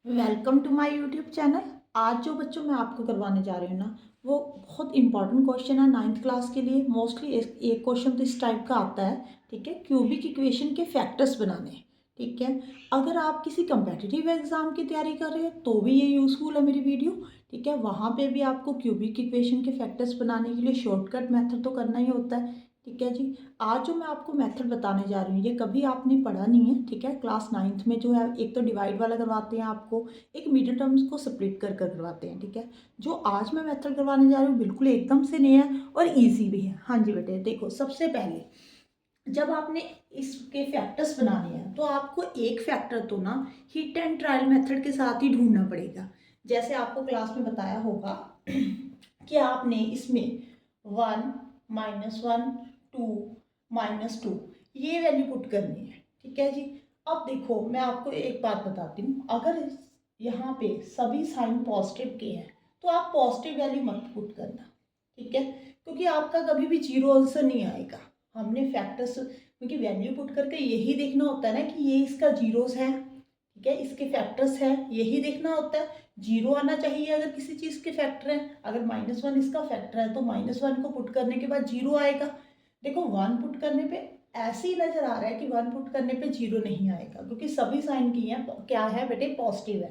Welcome to my YouTube channel. आज जो बच्चों मैं आपको करवाने जा रही हूँ ना, वो बहुत इंपॉर्टेंट क्वेश्चन है नाइन्थ क्लास के लिए। मोस्टली एक क्वेश्चन तो इस टाइप का आता है, ठीक है। क्यूबिक इक्वेशन के फैक्टर्स बनाने, ठीक है। अगर आप किसी कंपेटिटिव एग्जाम की तैयारी कर रहे हैं तो भी ये यूज़फुल है मेरी वीडियो, ठीक है। वहाँ पे भी आपको क्यूबिक इक्वेशन के फैक्टर्स बनाने के लिए शॉर्टकट मेथड तो करना ही होता है, ठीक है जी। आज जो मैं आपको मेथड बताने जा रही हूँ ये कभी आपने पढ़ा नहीं है, ठीक है। क्लास नाइन्थ में जो है एक तो डिवाइड वाला करवाते हैं आपको, एक मिडिल टर्म्स को स्प्लिट कर कर करवाते हैं, ठीक है। जो आज मैं मेथड करवाने जा रही हूँ बिल्कुल एकदम से नया है और इजी भी है। हाँ जी बेटे, देखो सबसे पहले जब आपने इसके फैक्टर्स बनाने हैं तो आपको एक फैक्टर तो ना हिट एंड ट्रायल मेथड के साथ ही ढूंढना पड़ेगा। जैसे आपको क्लास में बताया होगा कि आपने इसमें 1 -1 2 -2 ये वैल्यू पुट करनी है, ठीक है जी। अब देखो मैं आपको एक बात बताती हूँ, अगर यहाँ पे सभी साइन पॉजिटिव के हैं तो आप पॉजिटिव वैल्यू मत पुट करना, ठीक है। क्योंकि आपका कभी भी जीरो आंसर नहीं आएगा। हमने फैक्टर्स क्योंकि वैल्यू पुट करके यही देखना होता है ना कि ये इसका जीरोस है, ठीक है, इसके फैक्टर्स है, यही देखना होता है। जीरो आना चाहिए अगर किसी चीज़ के फैक्टर है। अगर -1 इसका फैक्टर है तो -1 को पुट करने के बाद जीरो आएगा। देखो 1 पुट करने पे ऐसे ही नजर आ रहा है कि 1 पुट करने पे जीरो नहीं आएगा, क्योंकि सभी साइन की है क्या है बेटे, पॉजिटिव है।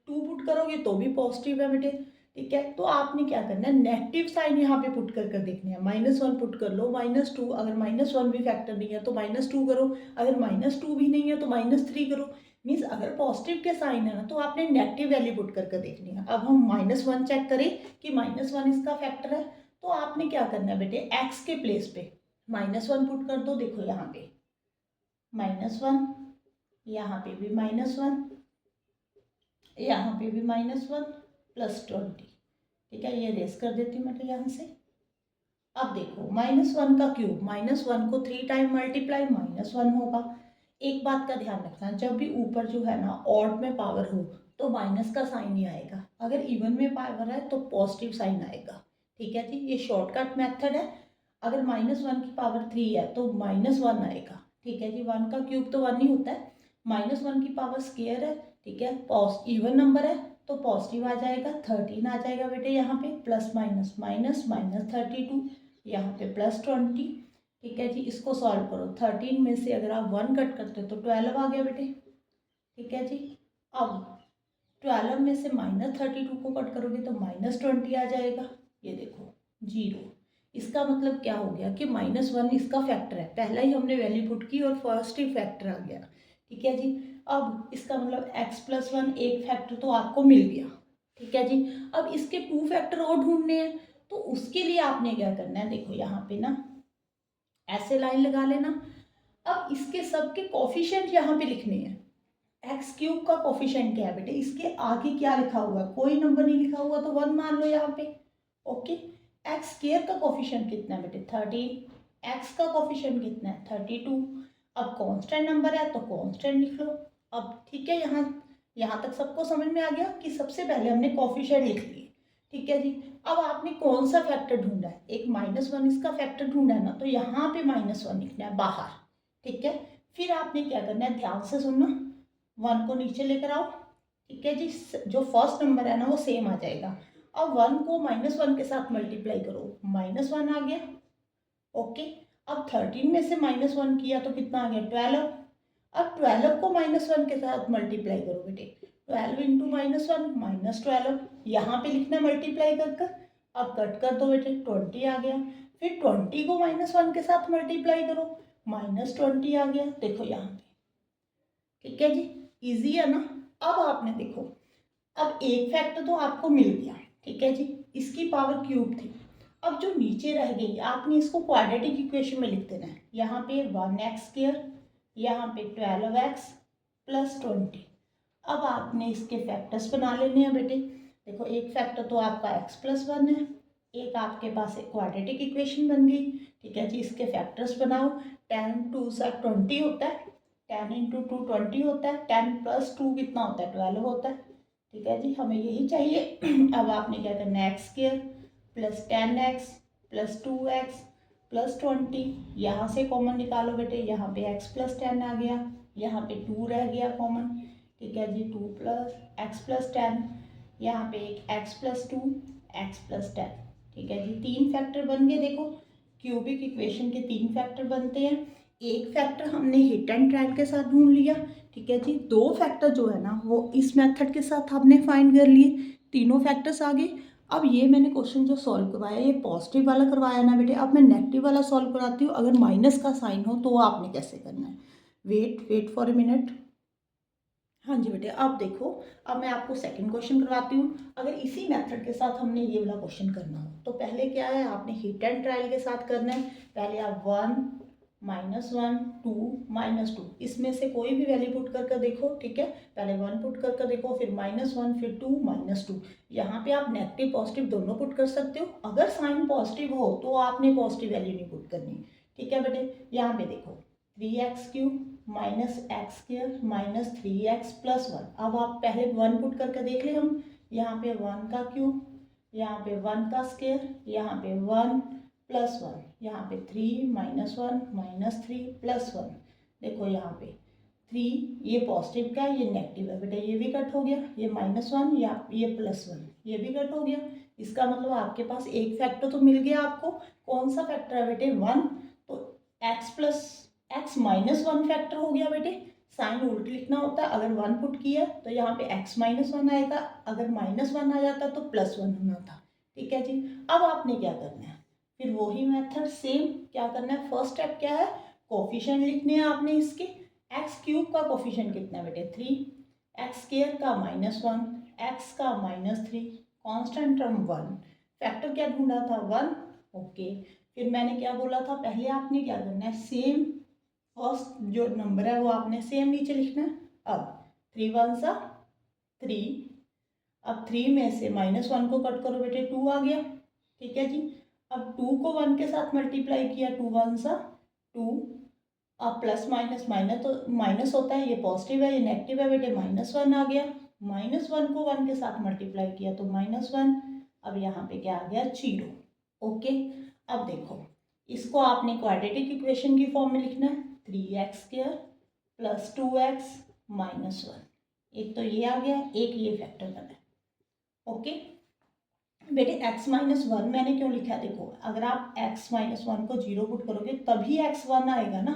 2 पुट करोगे तो भी पॉजिटिव है बेटे, ठीक है। तो आपने क्या करना है, नेगेटिव साइन यहाँ पे पुट कर कर देखने हैं। -1 पुट कर लो, -2, अगर -1 भी फैक्टर नहीं है तो -2 करो, अगर -2 भी नहीं है तो -3 करो। मीन्स अगर पॉजिटिव के साइन है ना तो आपने नेगेटिव वैल्यू पुट कर कर देखनी है। अब हम -1 चेक करें कि -1 इसका फैक्टर है, तो आपने क्या करना है बेटे, एक्स के प्लेस पे -1 पुट कर दो। देखो यहाँ पे -1, यहाँ पे भी -1, यहाँ पे भी -1 +20, ठीक है। ये रेस कर देती हूँ मैं तो यहाँ से। अब देखो -1 का क्यूब, -1 को 3 टाइम मल्टीप्लाई -1 होगा। एक बात का ध्यान रखना, जब भी ऊपर जो है ना ऑड में पावर हो तो माइनस का साइन ही आएगा, अगर इवन में पावर है तो पॉजिटिव साइन आएगा, ठीक है जी। ये शॉर्टकट मेथड है। अगर -1 की पावर 3 है तो -1 आएगा, ठीक है जी। 1 का क्यूब तो 1 ही होता है, -1 की पावर स्केयर है, ठीक है। इवन नंबर है तो पॉजिटिव आ जाएगा, 13 आ जाएगा बेटे यहाँ पे, प्लस माइनस माइनस -32, यहाँ पे +20, ठीक है जी। इसको सॉल्व करो, 13 में से अगर आप 1 कट करते हो तो 12 आ गया बेटे, ठीक है जी। अब 12 में से -32 को कट करोगे तो -20 आ जाएगा, ये देखो जीरो। इसका मतलब क्या हो गया कि -1 इसका फैक्टर है, पहला ही हमने वैल्यू पुट की और फर्स्ट ही फैक्टर आ गया, ठीक है जी। अब इसका मतलब x+1 एक फैक्टर तो आपको मिल गया, ठीक है जी। अब इसके 2 फैक्टर और ढूंढने हैं, तो उसके लिए आपने क्या करना है, देखो यहाँ पे ना ऐसे लाइन लगा लेना। अब इसके सबके कोफिशिएंट यहाँ पे लिखने हैं। एक्स क्यूब का कोफिशिएंट क्या है बेटे, इसके आगे क्या लिखा हुआ है, कोई नंबर नहीं लिखा हुआ तो 1 मान लो यहाँ पे, ओके। एक्स स्क्वायर का कोफिशिएंट कितना है बेटे, 13। एक्स का कोफिशिएंट कितना है, 32। अब कांस्टेंट नंबर है तो कांस्टेंट लिख लो। अब ठीक है, यहाँ तक सबको समझ में आ गया कि सबसे पहले हमने कोफिशिएंट लिख लिए, ठीक है जी। अब आपने कौन सा फैक्टर ढूंढा है, एक -1 इसका फैक्टर ढूंढा है ना, तो यहाँ पे -1 लिखना है बाहर, ठीक है। फिर आपने क्या करना है, ध्यान से सुनना, 1 को नीचे लेकर आओ, ठीक है जी। जो फर्स्ट नंबर है ना वो सेम आ जाएगा। अब 1 को -1 के साथ मल्टीप्लाई करो, -1 आ गया, ओके। अब 13 में से -1 किया तो कितना आ गया, 12। अब 12 को -1 के साथ मल्टीप्लाई करो बेटे, 12 इंटू -1 -12, यहाँ पे लिखना मल्टीप्लाई कर कर। अब कट कर दो बेटे, 20 आ गया। फिर 20 को -1 के साथ मल्टीप्लाई करो, -20 आ गया, देखो यहाँ पे, ठीक है जी। इजी है ना। अब आपने देखो, अब एक फैक्टर तो आपको मिल गया, ठीक है जी, इसकी पावर क्यूब थी। अब जो नीचे रह गई आपने इसको क्वाड्रेटिक इक्वेशन में लिख देना है। यहाँ पे 1x², यहाँ पे 12x +20। अब आपने इसके फैक्टर्स बना लेने हैं बेटे। देखो एक फैक्टर तो आपका x+1 है, एक आपके पास एक क्वाड्रेटिक इक्वेशन बन गई, ठीक है जी। इसके फैक्टर्स बनाओ, 10 2 20 होता है, 10 इंटू 2 20 होता है, 10 + 2 कितना होता है, 12 होता है, ठीक है जी। हमें यही चाहिए। अब आपने क्या करना है, x² + 10x + 2x + 20, यहाँ से कॉमन निकालो बेटे, यहाँ पे x + 10 आ गया, यहाँ पे 2 रह गया कॉमन, ठीक है जी, 2 प्लस एक्स प्लस 10, यहाँ पे एक एक्स प्लस 2 एक्स प्लस 10, ठीक है जी। 3 फैक्टर बन गए। देखो क्यूबिक इक्वेशन के 3 फैक्टर बनते हैं। एक फैक्टर हमने हिट एंड ट्रायल के साथ ढूंढ लिया, ठीक है जी। 2 फैक्टर जो है ना वो इस मेथड के साथ हमने फाइंड कर लिए, तीनों फैक्टर्स आ गए। अब ये मैंने क्वेश्चन जो सॉल्व करवाया ये पॉजिटिव वाला करवाया ना बेटे, अब मैं नेगेटिव वाला सॉल्व कराती हूँ। अगर माइनस का साइन हो तो आपने कैसे करना है, वेट फॉर ए मिनट। हाँ जी बेटे, अब देखो, अब मैं आपको सेकंड क्वेश्चन करवाती हूँ। अगर इसी मेथड के साथ हमने ये वाला क्वेश्चन करना हो तो पहले क्या है, आपने हिट एंड ट्रायल के साथ करना है। पहले आप 1 -1 2 -2 इसमें से कोई भी वैल्यू पुट कर देखो, ठीक है। पहले 1 पुट कर देखो, फिर -1, फिर 2 -2। यहाँ पे आप नेगेटिव पॉजिटिव दोनों पुट कर सकते हो। अगर साइन पॉजिटिव हो तो आपने पॉजिटिव वैल्यू नहीं पुट करनी, ठीक है बेटे। यहाँ पे देखो 3x³ -x² -3x+1। अब आप पहले 1 पुट करके देख ले हम, यहाँ पे 1 का क्यूब, यहाँ पे 1 का स्क्वायर, यहाँ पे 1 + 1, यहाँ पे 3 -1 -3+1। देखो यहाँ पे 3 ये पॉजिटिव का ये नेगेटिव है बेटा, ये भी कट हो गया। ये -1 या ये +1 ये भी कट हो गया। इसका मतलब आपके पास एक फैक्टर तो मिल गया आपको। कौन सा फैक्टर है बेटे, 1। तो x फैक्टर हो गया बेटे। साइन उल्ट लिखना होता है। अगर 1 पुट किया तो यहाँ पे x-1 आएगा, अगर -1 आ जाता तो +1 होना था, ठीक है जी। अब आपने क्या करना है, फिर वही मेथड सेम क्या करना है। फर्स्ट स्टेप क्या है, कोफिशिएंट लिखने हैं आपने इसके। x³ का कोफिशिएंट कितना है बेटे, 3, x² का -1, x का -3, कांस्टेंट टर्म 1। फैक्टर क्या ढूंढा था, 1, ओके। फिर मैंने क्या बोला था, पहले आपने क्या करना है, सेम फर्स्ट जो नंबर है वो आपने सेम नीचे लिखना है। अब 3 × 1 = 3। अब 3 में से -1 को कट करो बेटे, 2 आ गया, ठीक है जी। अब 2 को 1 के साथ मल्टीप्लाई किया, 2 × 1 = 2। अब प्लस माइनस माइनस तो माइनस होता है, ये पॉजिटिव है ये नेगेटिव है बेटे, -1 आ गया। -1 को 1 के साथ मल्टीप्लाई किया तो -1। अब यहाँ पे क्या आ गया, 0, ओके। अब देखो इसको आपने क्वाड्रेटिक इक्वेशन की फॉर्म में लिखना है। 3x² + 2x - 1। एक तो ये आ गया, एक ये फैक्टर बना है, ओके बेटे। x-1 मैंने क्यों लिखा है, देखो अगर आप x-1 को 0 पुट करोगे तभी x1 आएगा ना,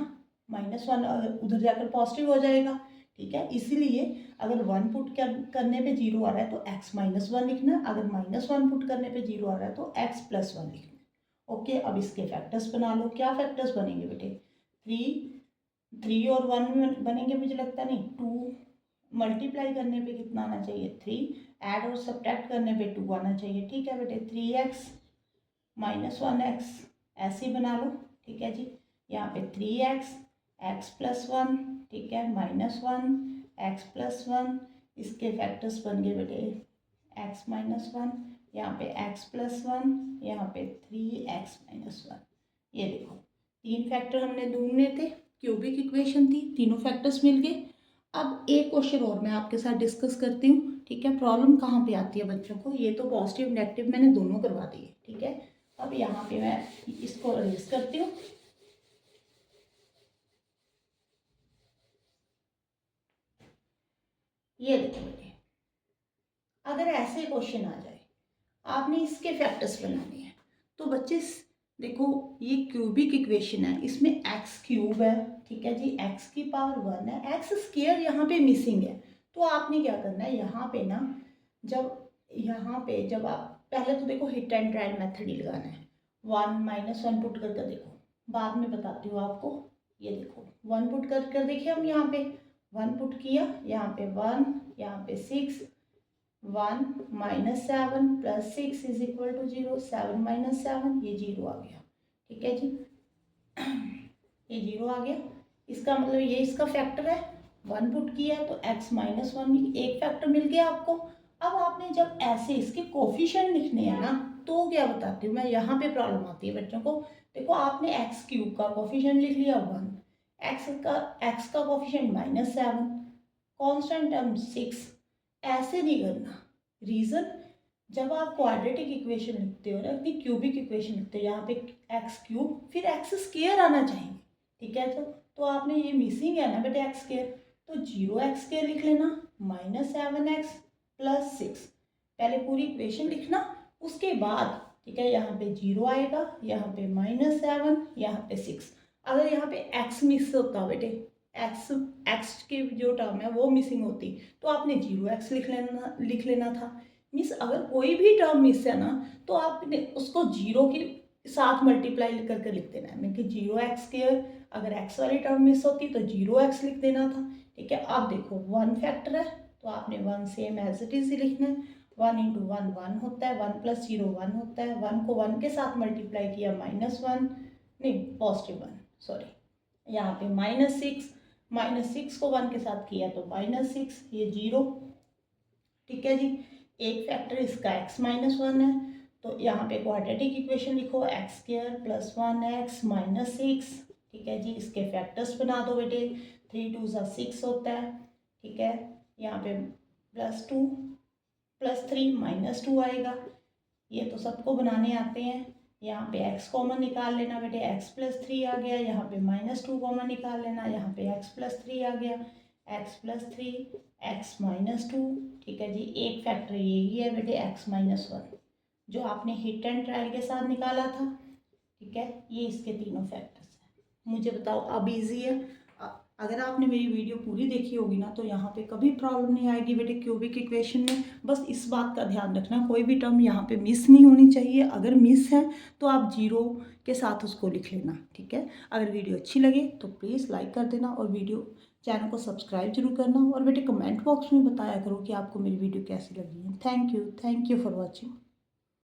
-1 उधर जाकर पॉजिटिव हो जाएगा, ठीक है। इसीलिए अगर 1 पुट करने पे 0 आ रहा है तो x-1 लिखना, अगर -1 पुट करने पे 0 आ रहा है तो x+1 लिखना, ओके। अब इसके फैक्टर्स बना लो। क्या फैक्टर्स बनेंगे बेटे, 3 और 1 बनेंगे, मुझे लगता नहीं। 2 मल्टीप्लाई करने पे कितना आना चाहिए, 3। ऐड और सब्ट्रैक्ट करने पे 2 आना चाहिए, ठीक है बेटे। 3x - 1x ऐसे ही बना लो, ठीक है जी। यहाँ पे 3x x+1, ठीक है, -1 x+1। इसके फैक्टर्स बन गए बेटे x - 1, यहाँ पे x+1, यहाँ पे 3x - 1। ये देखो 3 फैक्टर हमने ढूंढने थे, क्यूबिक इक्वेशन थी, तीनों फैक्टर्स मिल गए। अब एक क्वेश्चन और मैं आपके साथ डिस्कस करती हूँ, ठीक है। प्रॉब्लम कहाँ पे आती है बच्चों को, ये तो पॉजिटिव नेगेटिव मैंने दोनों करवा दिए, ठीक है। अब यहाँ पे मैं इसको अरेंज करती हूँ। ये देखो बेटे, अगर ऐसे क्वेश्चन आ जाए आपने इसके फैक्टर्स बनाने हैं तो बच्चे देखो ये क्यूबिक इक्वेशन है, इसमें x³ है, ठीक है जी, x⁻1 है, x² यहाँ पे मिसिंग है। तो आपने क्या करना है, यहाँ पे ना जब आप पहले तो देखो हिट एंड ट्रायल मेथड ही लगाना है। 1 - 1 पुट करके देखो, बाद में बताती हूँ आपको। ये देखो 1 पुट कर देखिए हम, यहाँ पे 1 पुट किया, यहाँ पे 1, यहाँ पे 6, 1 - 7 + 6 = 0, 7 - 7 ये 0 आ गया, ठीक है जी। ये 0 आ गया, इसका मतलब ये इसका फैक्टर है। 1 पुट किया तो x - 1 एक फैक्टर मिल गया आपको। अब आपने जब ऐसे इसके कोफिशिएंट लिखने हैं ना तो क्या बताती हूँ मैं, यहाँ पे प्रॉब्लम आती है बच्चों को। देखो आपने x³ का कोफिशिएंट लिख लिया 1, x का कोफिशिएंट -7, कांस्टेंट टर्म 6। ऐसे नहीं करना। रीज़न, जब आप क्वाड्रेटिक इक्वेशन लिखते हो ना, अपनी क्यूबिक इक्वेशन लिखते हो, यहाँ पे x³ फिर x² आना चाहिए, ठीक है। तो आपने ये मिसिंग है ना बेटे x², तो 0 x² लिख लेना, -7x + 6। पहले पूरी इक्वेशन लिखना, उसके बाद ठीक है यहाँ पे 0 आएगा, यहाँ पे -7, यहाँ पे 6। अगर यहाँ पे x मिस होता बेटे, x की जो टर्म है वो मिसिंग होती तो आपने 0x लिख लेना था। मीन्स अगर कोई भी टर्म मिस है ना तो आपने उसको 0 के साथ मल्टीप्लाई करके लिख देना है। मतलब 0x², अगर x वाली टर्म मिस होती तो 0x लिख देना था। ठीक है, अब देखो 1 फैक्टर है तो आपने 1 सेम एज इट इज ही लिखना है। 1 × 1 1 होता है, 1 + 0 1 होता है। 1 को 1 के साथ मल्टीप्लाई किया -1, नहीं +1 सॉरी, यहाँ पे -6 को 1 के साथ किया तो -6, ये 0। ठीक है जी, एक फैक्टर इसका x - 1 है तो यहाँ पे क्वाड्रेटिक इक्वेशन लिखो x² + 1x - 6। ठीक है जी, इसके फैक्टर्स बना दो बेटे, 3 × 2 = 6 होता है। ठीक है, यहाँ पे +2 + 3 - 2 आएगा। ये तो सबको बनाने आते हैं। यहाँ पे x कॉमन निकाल लेना बेटे, x + 3 आ गया। यहाँ पे -2 कॉमन निकाल लेना, यहाँ पे x + 3 आ गया, x + 3 x - 2। ठीक है जी, एक फैक्टर यही है बेटे x - 1 जो आपने हिट एंड ट्रायल के साथ निकाला था। ठीक है, ये इसके तीनों फैक्टर्स हैं। मुझे बताओ अब इजी है। अगर आपने मेरी वीडियो पूरी देखी होगी ना तो यहाँ पे कभी प्रॉब्लम नहीं आएगी बेटे क्यूबिक इक्वेशन में। बस इस बात का ध्यान रखना, कोई भी टर्म यहाँ पे मिस नहीं होनी चाहिए। अगर मिस है तो आप 0 के साथ उसको लिख लेना। ठीक है, अगर वीडियो अच्छी लगे तो प्लीज़ लाइक कर देना और चैनल को सब्सक्राइब जरूर करना। और बेटे कमेंट बॉक्स में बताया करो कि आपको मेरी वीडियो कैसी लगी है। Thank you for watching.